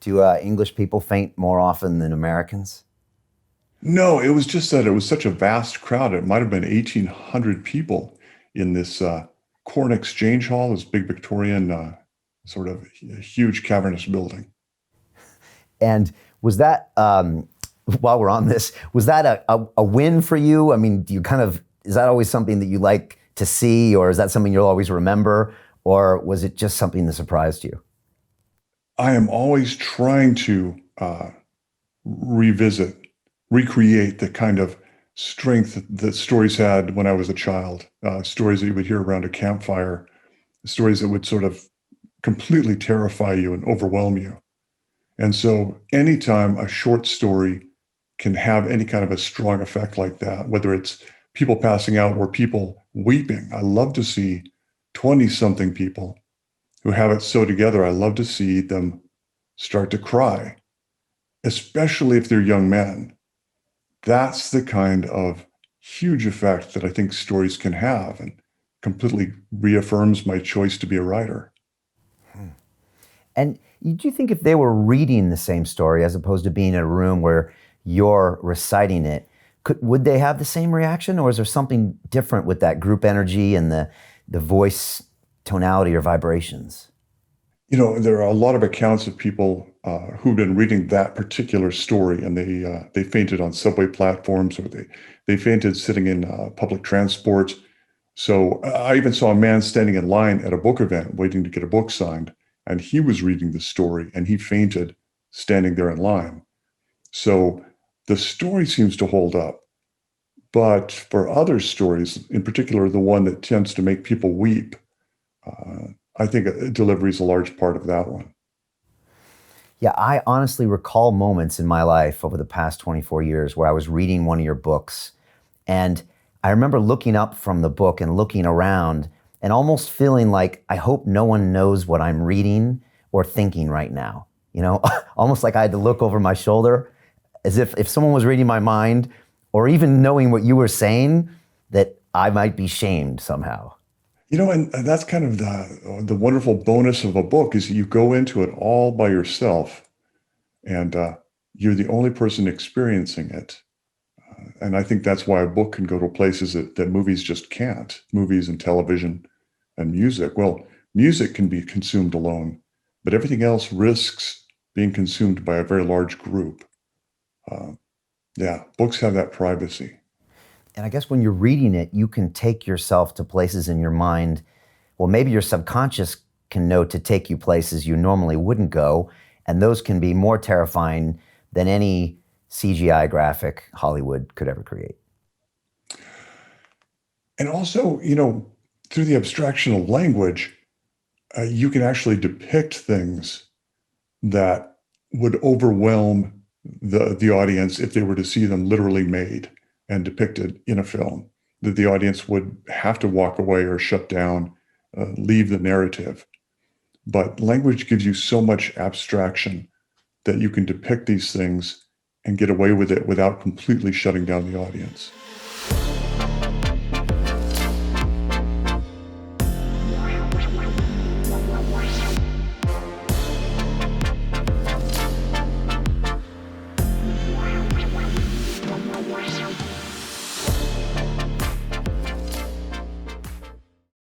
Do English people faint more often than Americans? No, it was just that it was such a vast crowd. It might have been 1,800 people in this Corn Exchange Hall, this big Victorian sort of huge cavernous building. And was that, while we're on this, was that a win for you? I mean, do you kind of, is that always something that you like to see, or is that something you'll always remember? Or was it just something that surprised you? I am always trying to revisit, recreate the kind of strength that stories had when I was a child, stories that you would hear around a campfire, stories that would sort of completely terrify you and overwhelm you. And so anytime a short story can have any kind of a strong effect like that, whether it's people passing out or people weeping, I love to see 20 something people who have it so together. I love to see them start to cry, especially if they're young men. That's the kind of huge effect that I think stories can have and completely reaffirms my choice to be a writer. And do you think if they were reading the same story as opposed to being in a room where you're reciting it, would they have the same reaction, or is there something different with that group energy and the voice tonality or vibrations? You know, there are a lot of accounts of people who've been reading that particular story, and they fainted on subway platforms, or they fainted sitting in public transport. So I even saw a man standing in line at a book event waiting to get a book signed, and he was reading the story, and he fainted standing there in line. So the story seems to hold up. But for other stories, in particular, the one that tends to make people weep, I think delivery is a large part of that one. Yeah, I honestly recall moments in my life over the past 24 years where I was reading one of your books, and I remember looking up from the book and looking around and almost feeling like, I hope no one knows what I'm reading or thinking right now. You know, almost like I had to look over my shoulder as if someone was reading my mind, or even knowing what you were saying, that I might be shamed somehow. You know, and that's kind of the wonderful bonus of a book is that you go into it all by yourself, and you're the only person experiencing it. And I think that's why a book can go to places that movies just can't. Movies and television and music. Well, music can be consumed alone, but everything else risks being consumed by a very large group. Uh, yeah, books have that privacy. And I guess when you're reading it, you can take yourself to places in your mind. Well, maybe your subconscious can know to take you places you normally wouldn't go. And those can be more terrifying than any CGI graphic Hollywood could ever create. And also, you know, through the abstraction of language, you can actually depict things that would overwhelm the audience if they were to see them literally made and depicted in a film, that the audience would have to walk away or shut down, leave the narrative. But language gives you so much abstraction that you can depict these things and get away with it without completely shutting down the audience.